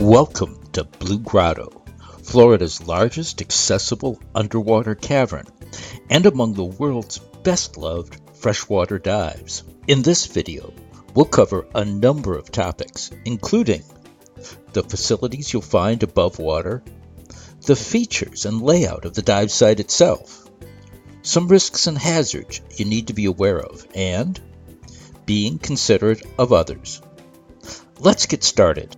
Welcome to Blue Grotto, Florida's largest accessible underwater cavern and among the world's best-loved freshwater dives. In this video, we'll cover a number of topics, including the facilities you'll find above water, the features and layout of the dive site itself, some risks and hazards you need to be aware of, and being considerate of others. Let's get started.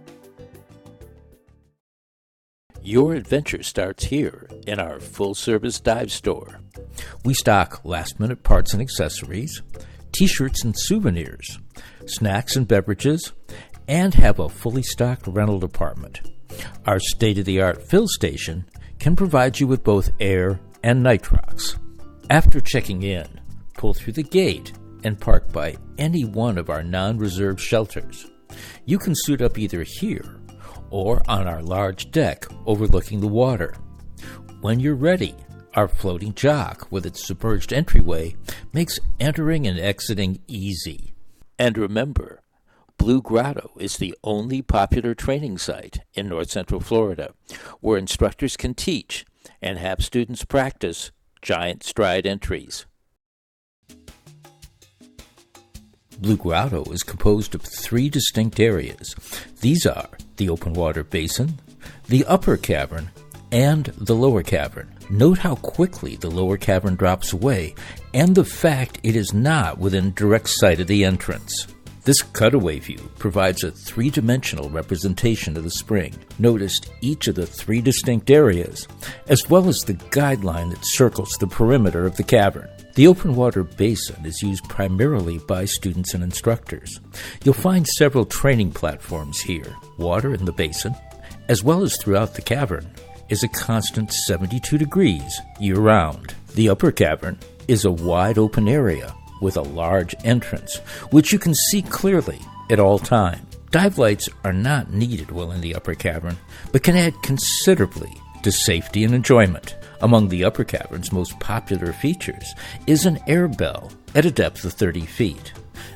Your adventure starts here in our full-service dive store. We stock last-minute parts and accessories, t-shirts and souvenirs, snacks and beverages, and have a fully stocked rental department. Our state-of-the-art fill station can provide you with both air and nitrox. After checking in, pull through the gate and park by any one of our non-reserved shelters. You can suit up either here or on our large deck overlooking the water. When you're ready, our floating dock with its submerged entryway makes entering and exiting easy. And remember, Blue Grotto is the only popular training site in North Central Florida where instructors can teach and have students practice giant stride entries. Blue Grotto is composed of three distinct areas. These are the open water basin, the upper cavern, and the lower cavern. Note how quickly the lower cavern drops away and the fact it is not within direct sight of the entrance. This cutaway view provides a three-dimensional representation of the spring. Notice each of the three distinct areas, as well as the guideline that circles the perimeter of the cavern. The open water basin is used primarily by students and instructors. You'll find several training platforms here. Water in the basin, as well as throughout the cavern, is a constant 72 degrees year-round. The upper cavern is a wide open area with a large entrance, which you can see clearly at all times. Dive lights are not needed while in the upper cavern, but can add considerably to safety and enjoyment. Among the upper cavern's most popular features is an air bell at a depth of 30 feet.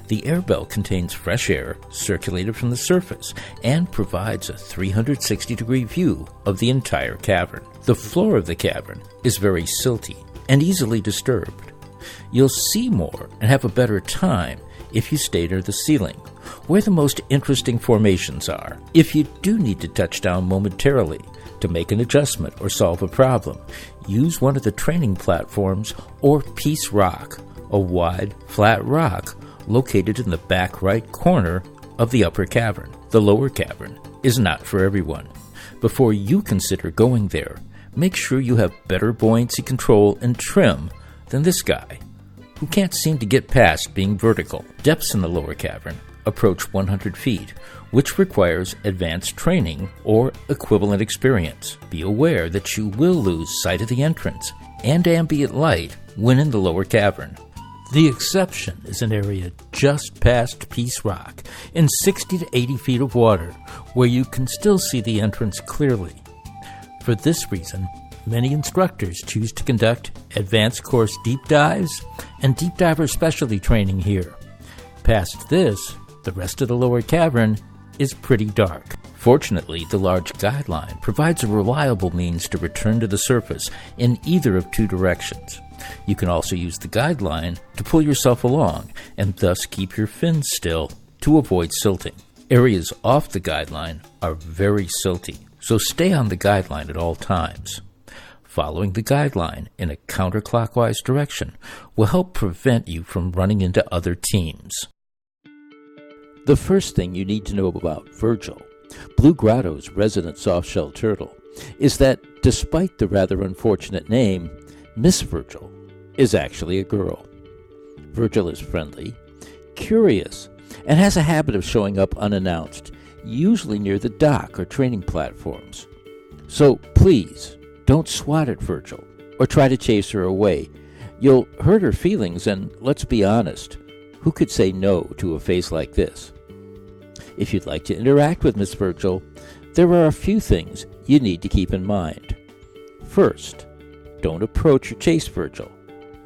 The air bell contains fresh air circulated from the surface and provides a 360-degree view of the entire cavern. The floor of the cavern is very silty and easily disturbed. You'll see more and have a better time if you stay near the ceiling, where the most interesting formations are. If you do need to touch down momentarily to make an adjustment or solve a problem, use one of the training platforms or Piece Rock, a wide, flat rock located in the back right corner of the upper cavern. The lower cavern is not for everyone. Before you consider going there, make sure you have better buoyancy control and trim than this guy, who can't seem to get past being vertical. Depths in the lower cavern approach 100 feet, which requires advanced training or equivalent experience. Be aware that you will lose sight of the entrance and ambient light when in the lower cavern. The exception is an area just past Piece Rock in 60 to 80 feet of water, where you can still see the entrance clearly. For this reason, many instructors choose to conduct advanced course deep dives and deep diver specialty training here. Past this, the rest of the lower cavern is pretty dark. Fortunately, the large guideline provides a reliable means to return to the surface in either of two directions. You can also use the guideline to pull yourself along and thus keep your fins still to avoid silting. Areas off the guideline are very silty, so stay on the guideline at all times. Following the guideline in a counterclockwise direction will help prevent you from running into other teams. The first thing you need to know about Virgil, Blue Grotto's resident softshell turtle, is that despite the rather unfortunate name, Miss Virgil is actually a girl. Virgil is friendly, curious, and has a habit of showing up unannounced, usually near the dock or training platforms. So please, don't swat at Virgil or try to chase her away. You'll hurt her feelings, and let's be honest, who could say no to a face like this? If you'd like to interact with Miss Virgil, there are a few things you need to keep in mind. First, don't approach or chase Virgil.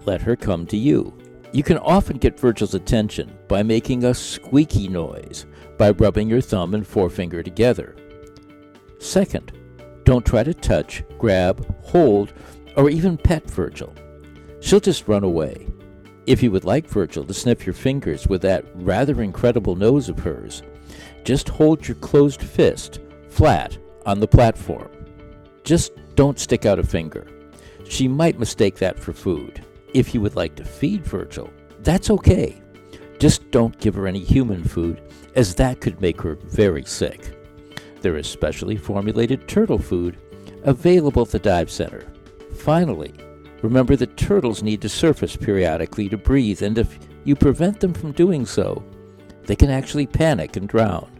Let her come to you. You can often get Virgil's attention by making a squeaky noise by rubbing your thumb and forefinger together. Second, don't try to touch, grab, hold, or even pet Virgil. She'll just run away. If you would like Virgil to sniff your fingers with that rather incredible nose of hers, just hold your closed fist flat on the platform. Just don't stick out a finger. She might mistake that for food. If you would like to feed Virgil, that's okay. Just don't give her any human food, as that could make her very sick. There is specially formulated turtle food available at the dive center. Finally, remember that turtles need to surface periodically to breathe, and if you prevent them from doing so, they can actually panic and drown.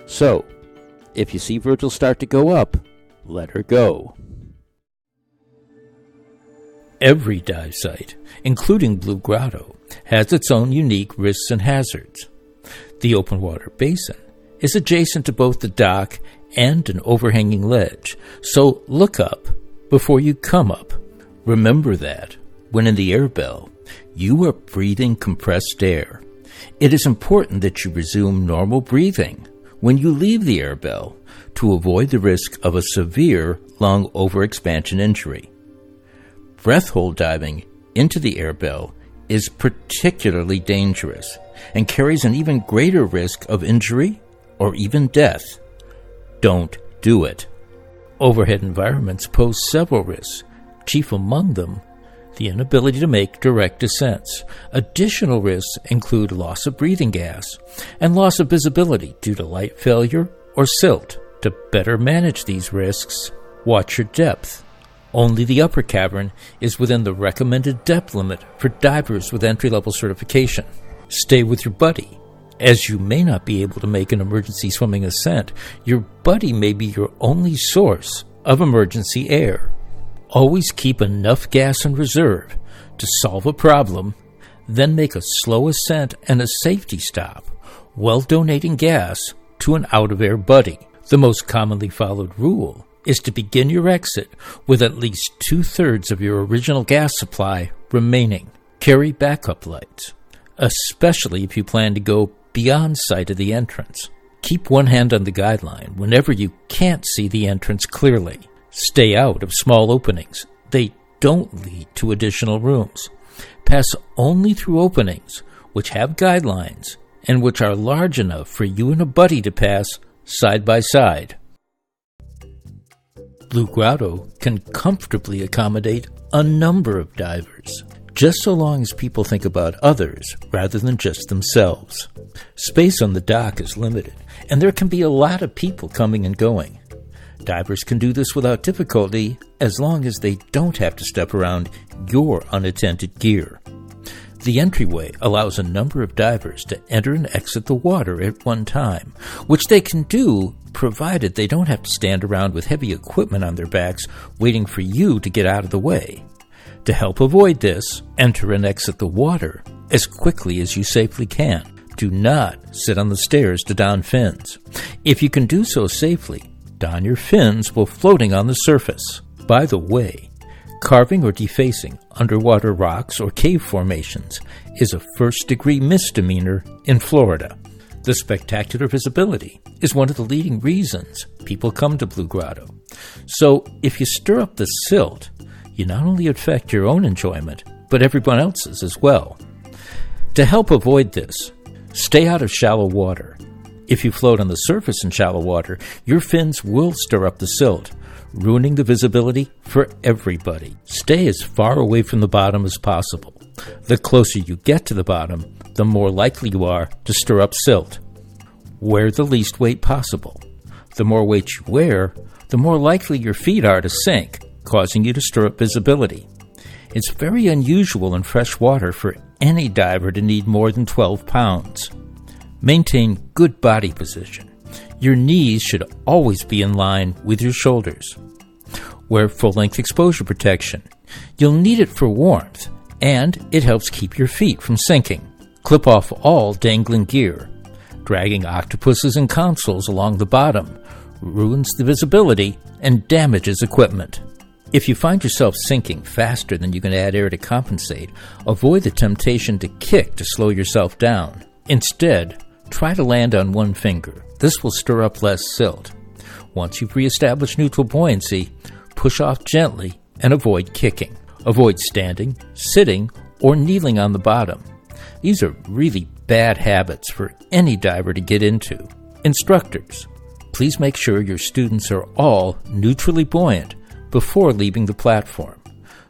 So, if you see Virgil start to go up, let her go. Every dive site, including Blue Grotto, has its own unique risks and hazards. The open water basin is adjacent to both the dock and an overhanging ledge, so look up before you come up. Remember that, when in the air bell, you are breathing compressed air. It is important that you resume normal breathing when you leave the air bell to avoid the risk of a severe lung overexpansion injury. Breath hold diving into the air bell is particularly dangerous and carries an even greater risk of injury or even death. Don't do it. Overhead environments pose several risks, chief among them the inability to make direct descents. Additional risks include loss of breathing gas and loss of visibility due to light failure or silt. To better manage these risks, watch your depth. Only the upper cavern is within the recommended depth limit for divers with entry-level certification. Stay with your buddy. As you may not be able to make an emergency swimming ascent, your buddy may be your only source of emergency air. Always keep enough gas in reserve to solve a problem, then make a slow ascent and a safety stop while donating gas to an out-of-air buddy. The most commonly followed rule is to begin your exit with at least 2/3 of your original gas supply remaining. Carry backup lights, especially if you plan to go beyond sight of the entrance. Keep one hand on the guideline whenever you can't see the entrance clearly. Stay out of small openings. They don't lead to additional rooms. Pass only through openings which have guidelines and which are large enough for you and a buddy to pass side by side. Blue Grotto can comfortably accommodate a number of divers, just so long as people think about others rather than just themselves. Space on the dock is limited, and there can be a lot of people coming and going. Divers can do this without difficulty as long as they don't have to step around your unattended gear. The entryway allows a number of divers to enter and exit the water at one time, which they can do provided they don't have to stand around with heavy equipment on their backs waiting for you to get out of the way. To help avoid this, enter and exit the water as quickly as you safely can. Do not sit on the stairs to don fins. If you can do so safely, don your fins while floating on the surface. By the way, carving or defacing underwater rocks or cave formations is a first-degree misdemeanor in Florida. The spectacular visibility is one of the leading reasons people come to Blue Grotto. So if you stir up the silt, you not only affect your own enjoyment, but everyone else's as well. To help avoid this, stay out of shallow water. If you float on the surface in shallow water, your fins will stir up the silt, ruining the visibility for everybody. Stay as far away from the bottom as possible. The closer you get to the bottom, the more likely you are to stir up silt. Wear the least weight possible. The more weight you wear, the more likely your feet are to sink, causing you to stir up visibility. It's very unusual in fresh water for any diver to need more than 12 pounds. Maintain good body position. Your knees should always be in line with your shoulders. Wear full-length exposure protection. You'll need it for warmth, and it helps keep your feet from sinking. Clip off all dangling gear. Dragging octopuses and consoles along the bottom ruins the visibility and damages equipment. If you find yourself sinking faster than you can add air to compensate, avoid the temptation to kick to slow yourself down. Instead, try to land on one finger. This will stir up less silt. Once you've reestablished neutral buoyancy, push off gently and avoid kicking. Avoid standing, sitting, or kneeling on the bottom. These are really bad habits for any diver to get into. Instructors, please make sure your students are all neutrally buoyant before leaving the platform,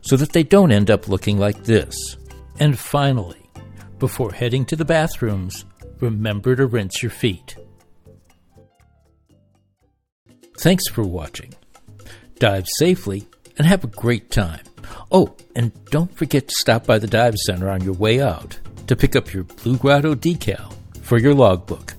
so that they don't end up looking like this. And finally, before heading to the bathrooms, remember to rinse your feet. Thanks for watching. Dive safely and have a great time. Oh, and don't forget to stop by the Dive Center on your way out to pick up your Blue Grotto decal for your logbook.